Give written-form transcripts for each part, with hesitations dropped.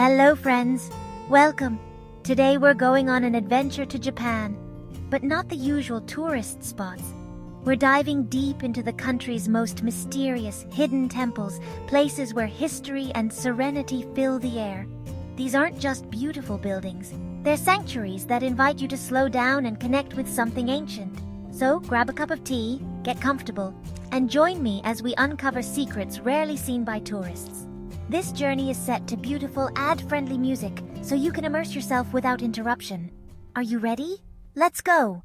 Hello friends, welcome. Today we're going on an adventure to Japan, but not the usual tourist spots. We're diving deep into the country's most mysterious, hidden temples, places where history and serenity fill the air. These aren't just beautiful buildings, they're sanctuaries that invite you to slow down and connect with something ancient. So grab a cup of tea, get comfortable, and join me as we uncover secrets rarely seen by tourists. This journey is set to beautiful ad-friendly music, so you can immerse yourself without interruption. Are you ready? Let's go!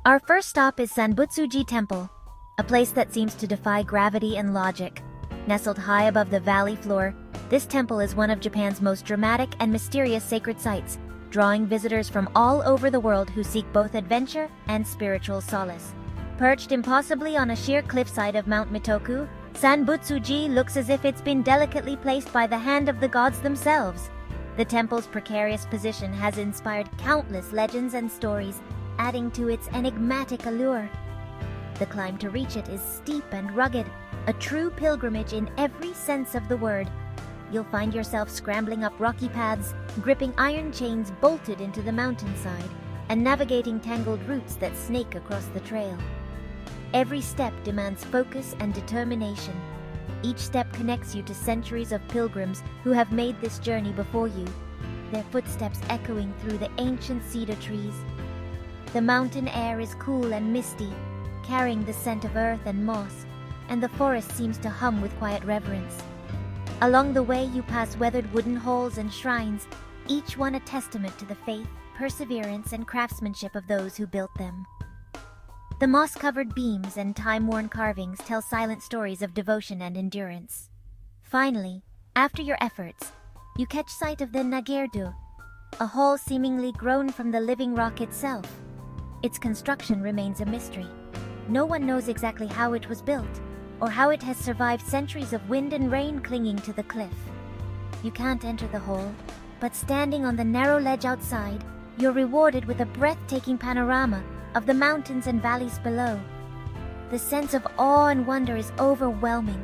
Our first stop is Sanbutsuji Temple, a place that seems to defy gravity and logic. Nestled high above the valley floor, this temple is one of Japan's most dramatic and mysterious sacred sites, drawing visitors from all over the world who seek both adventure and spiritual solace. Perched impossibly on a sheer cliffside of Mount Mitoku, Sanbutsuji looks as if it's been delicately placed by the hand of the gods themselves. The temple's precarious position has inspired countless legends and stories, adding to its enigmatic allure. The climb to reach it is steep and rugged, a true pilgrimage in every sense of the word. You'll find yourself scrambling up rocky paths, gripping iron chains bolted into the mountainside, and navigating tangled roots that snake across the trail. Every step demands focus and determination. Each step connects you to centuries of pilgrims who have made this journey before you, their footsteps echoing through the ancient cedar trees. The mountain air is cool and misty, carrying the scent of earth and moss, and the forest seems to hum with quiet reverence. Along the way you pass weathered wooden halls and shrines, each one a testament to the faith, perseverance, and craftsmanship of those who built them. The moss-covered beams and time-worn carvings tell silent stories of devotion and endurance. Finally, after your efforts, you catch sight of the Nagirdo, a hall seemingly grown from the living rock itself. Its construction remains a mystery. No one knows exactly how it was built, or how it has survived centuries of wind and rain clinging to the cliff. You can't enter the hole, but standing on the narrow ledge outside, you're rewarded with a breathtaking panorama of the mountains and valleys below. The sense of awe and wonder is overwhelming,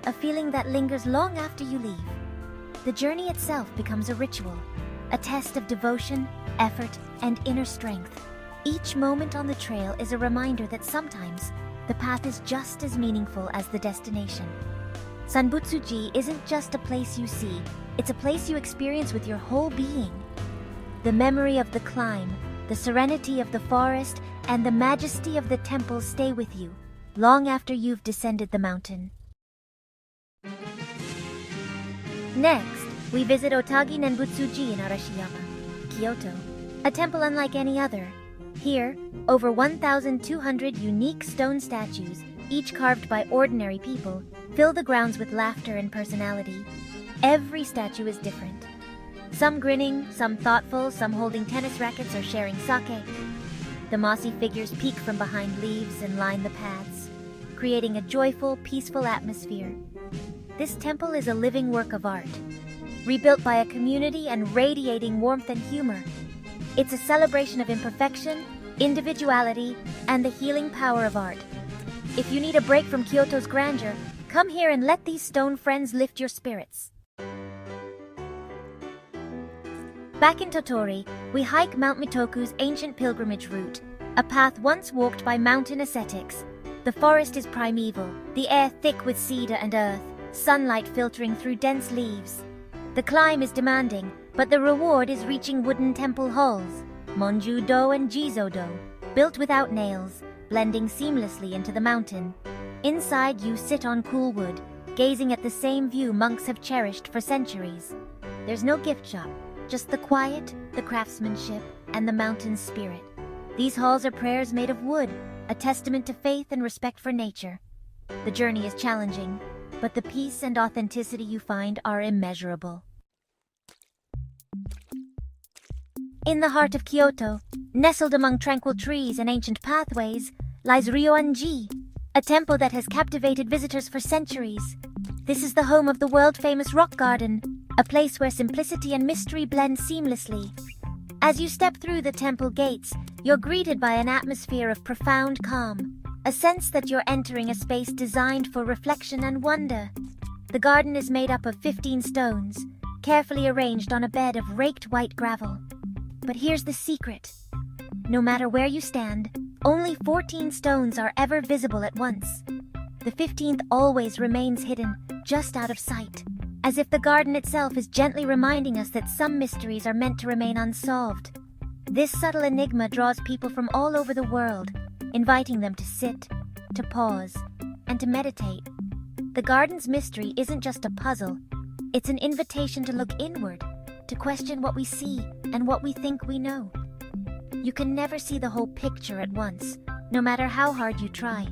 a feeling that lingers long after you leave. The journey itself becomes a ritual, a test of devotion, effort, and inner strength. Each moment on the trail is a reminder that sometimes the path is just as meaningful as the destination. Sanbutsuji isn't just a place you see, it's a place you experience with your whole being. The memory of the climb, the serenity of the forest, and the majesty of the temple stay with you, long after you've descended the mountain. Next, we visit Otagi Nenbutsuji in Arashiyama, Kyoto, a temple unlike any other. Here, over 1,200 unique stone statues, each carved by ordinary people, fill the grounds with laughter and personality. Every statue is different. Some grinning, some thoughtful, some holding tennis rackets or sharing sake. The mossy figures peek from behind leaves and line the paths, creating a joyful, peaceful atmosphere. This temple is a living work of art, rebuilt by a community and radiating warmth and humor. It's a celebration of imperfection, individuality, and the healing power of art. If you need a break from Kyoto's grandeur, come here and let these stone friends lift your spirits. Back in Tottori, we hike Mount Mitoku's ancient pilgrimage route, a path once walked by mountain ascetics. The forest is primeval, the air thick with cedar and earth, sunlight filtering through dense leaves. The climb is demanding, but the reward is reaching wooden temple halls, Monju-do and Jizo-do, built without nails, blending seamlessly into the mountain. Inside you sit on cool wood, gazing at the same view monks have cherished for centuries. There's no gift shop, just the quiet, the craftsmanship, and the mountain spirit. These halls are prayers made of wood, a testament to faith and respect for nature. The journey is challenging, but the peace and authenticity you find are immeasurable. In the heart of Kyoto, nestled among tranquil trees and ancient pathways, lies Ryoanji, a temple that has captivated visitors for centuries. This is the home of the world-famous rock garden, a place where simplicity and mystery blend seamlessly. As you step through the temple gates, you're greeted by an atmosphere of profound calm, a sense that you're entering a space designed for reflection and wonder. The garden is made up of 15 stones, carefully arranged on a bed of raked white gravel. But here's the secret. No matter where you stand, only 14 stones are ever visible at once. The 15th always remains hidden, just out of sight, as if the garden itself is gently reminding us that some mysteries are meant to remain unsolved. This subtle enigma draws people from all over the world, inviting them to sit, to pause, and to meditate. The garden's mystery isn't just a puzzle, it's an invitation to look inward, to question what we see and what we think we know. You can never see the whole picture at once, no matter how hard you try.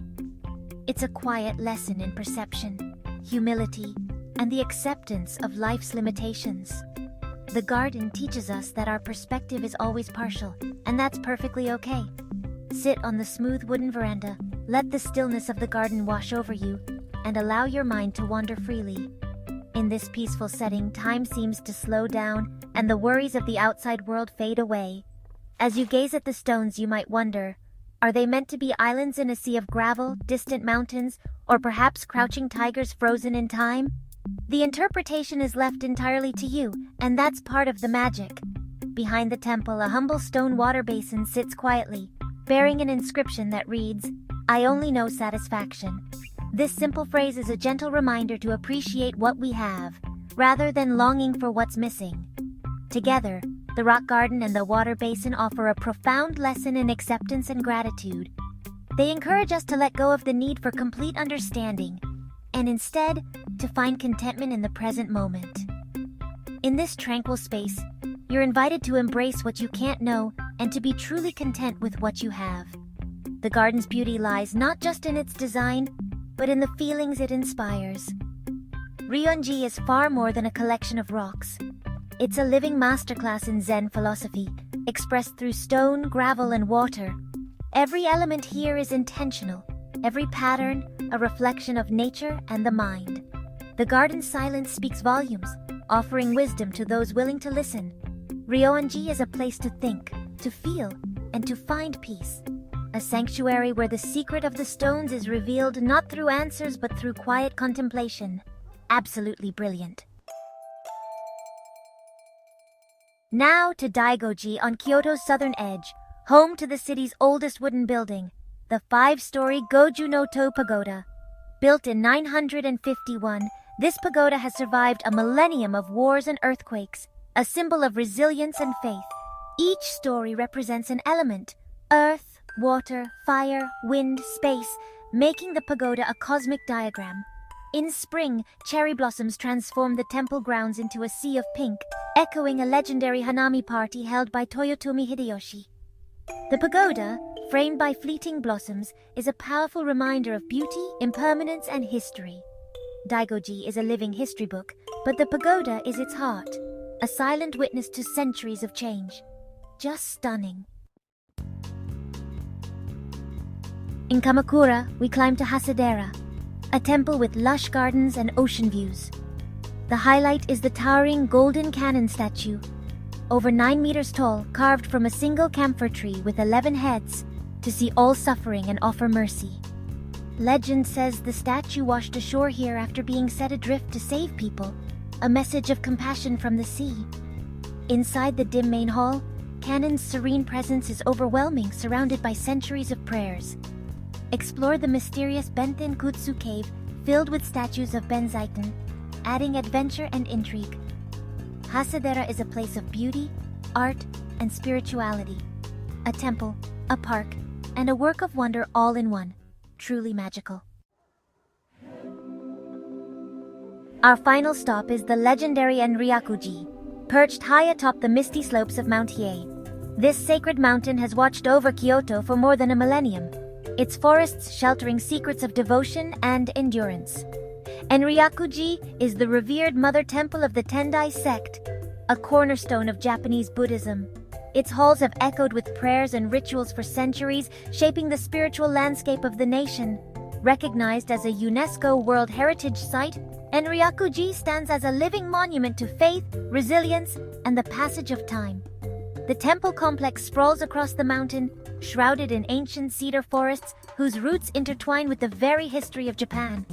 It's a quiet lesson in perception, humility, and the acceptance of life's limitations. The garden teaches us that our perspective is always partial, and that's perfectly okay. Sit on the smooth wooden veranda, let the stillness of the garden wash over you, and allow your mind to wander freely. In this peaceful setting, time seems to slow down, and the worries of the outside world fade away. As you gaze at the stones, you might wonder, are they meant to be islands in a sea of gravel, distant mountains, or perhaps crouching tigers frozen in time? The interpretation is left entirely to you, and that's part of the magic. Behind the temple, a humble stone water basin sits quietly, bearing an inscription that reads, "I only know satisfaction." This simple phrase is a gentle reminder to appreciate what we have, rather than longing for what's missing. Together, the rock garden and the water basin offer a profound lesson in acceptance and gratitude. They encourage us to let go of the need for complete understanding, and instead, to find contentment in the present moment. In this tranquil space, you're invited to embrace what you can't know and to be truly content with what you have. The garden's beauty lies not just in its design, but in the feelings it inspires. Ryonji is far more than a collection of rocks. It's a living masterclass in Zen philosophy, expressed through stone, gravel, and water. Every element here is intentional, every pattern a reflection of nature and the mind. The garden's silence speaks volumes, offering wisdom to those willing to listen. Ryonji is a place to think, to feel, and to find peace. A sanctuary where the secret of the stones is revealed not through answers but through quiet contemplation. Absolutely brilliant. Now to Daigoji on Kyoto's southern edge, home to the city's oldest wooden building, the 5-story Goju no To Pagoda. Built in 951, this pagoda has survived a millennium of wars and earthquakes, a symbol of resilience and faith. Each story represents an element: earth, water, fire, wind, space, making the pagoda a cosmic diagram. In spring, cherry blossoms transform the temple grounds into a sea of pink, echoing a legendary Hanami party held by Toyotomi Hideyoshi. The pagoda, framed by fleeting blossoms, is a powerful reminder of beauty, impermanence, and history. Daigoji is a living history book, but the pagoda is its heart, a silent witness to centuries of change. Just stunning. In Kamakura, we climb to Hasadera, a temple with lush gardens and ocean views. The highlight is the towering golden cannon statue, over 9 meters tall, carved from a single camphor tree with 11 heads, to see all suffering and offer mercy. Legend says the statue washed ashore here after being set adrift to save people, a message of compassion from the sea. Inside the dim main hall, Cannon's serene presence is overwhelming, surrounded by centuries of prayers. Explore the mysterious Benten Kutsu cave, filled with statues of Benzaiten, adding adventure and intrigue. Hasadera is a place of beauty, art, and spirituality. A temple, a park, and a work of wonder all in one. Truly magical. Our final stop is the legendary Enryaku-ji, perched high atop the misty slopes of Mount Hiei. This sacred mountain has watched over Kyoto for more than a millennium, its forests sheltering secrets of devotion and endurance. Enryaku-ji is the revered mother temple of the Tendai sect, a cornerstone of Japanese Buddhism. Its halls have echoed with prayers and rituals for centuries, shaping the spiritual landscape of the nation. Recognized as a UNESCO World Heritage Site, Enryaku-ji stands as a living monument to faith, resilience, and the passage of time. The temple complex sprawls across the mountain, shrouded in ancient cedar forests whose roots intertwine with the very history of Japan.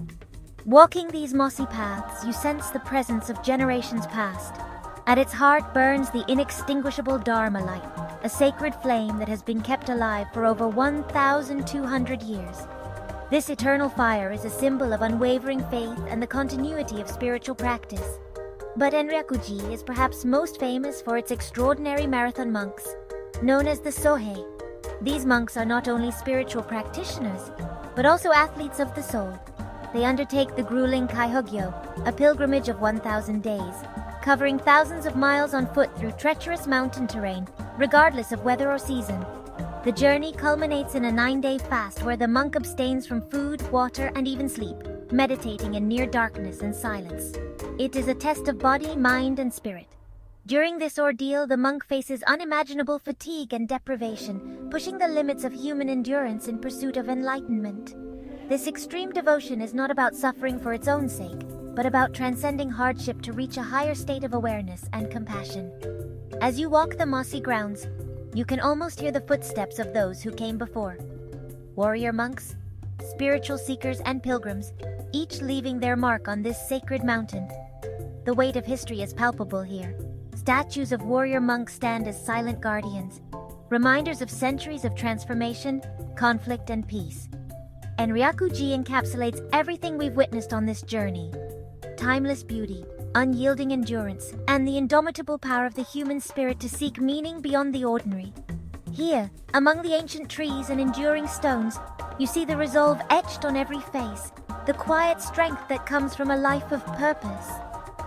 Walking these mossy paths, you sense the presence of generations past. At its heart burns the inextinguishable Dharma light, a sacred flame that has been kept alive for over 1,200 years. This eternal fire is a symbol of unwavering faith and the continuity of spiritual practice. But Enryakuji is perhaps most famous for its extraordinary marathon monks, known as the Sohei. These monks are not only spiritual practitioners, but also athletes of the soul. They undertake the grueling Kaihogyo, a pilgrimage of 1,000 days, covering thousands of miles on foot through treacherous mountain terrain, regardless of weather or season. The journey culminates in a 9-day fast where the monk abstains from food, water, and even sleep, meditating in near darkness and silence. It is a test of body, mind, and spirit. During this ordeal, the monk faces unimaginable fatigue and deprivation, pushing the limits of human endurance in pursuit of enlightenment. This extreme devotion is not about suffering for its own sake, but about transcending hardship to reach a higher state of awareness and compassion. As you walk the mossy grounds, you can almost hear the footsteps of those who came before. Warrior monks, spiritual seekers, and pilgrims, each leaving their mark on this sacred mountain. The weight of history is palpable here. Statues of warrior monks stand as silent guardians, reminders of centuries of transformation, conflict, and peace. Enryakuji encapsulates everything we've witnessed on this journey. Timeless beauty, unyielding endurance, and the indomitable power of the human spirit to seek meaning beyond the ordinary. Here, among the ancient trees and enduring stones, you see the resolve etched on every face, the quiet strength that comes from a life of purpose.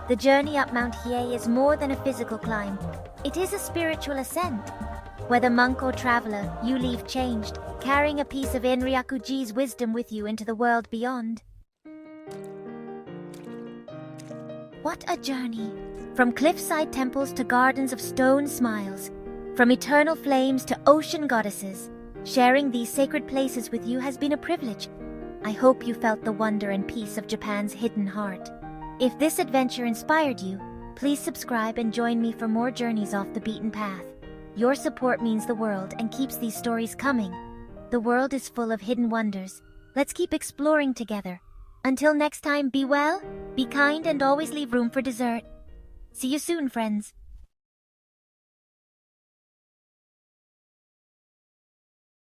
The journey up Mount Hiei is more than a physical climb. It is a spiritual ascent. Whether monk or traveler, you leave changed, carrying a piece of Enryakuji's wisdom with you into the world beyond. What a journey! From cliffside temples to gardens of stone smiles, from eternal flames to ocean goddesses, sharing these sacred places with you has been a privilege. I hope you felt the wonder and peace of Japan's hidden heart. If this adventure inspired you, please subscribe and join me for more journeys off the beaten path. Your support means the world and keeps these stories coming. The world is full of hidden wonders. Let's keep exploring together. Until next time, be well, be kind, and always leave room for dessert. See you soon, friends.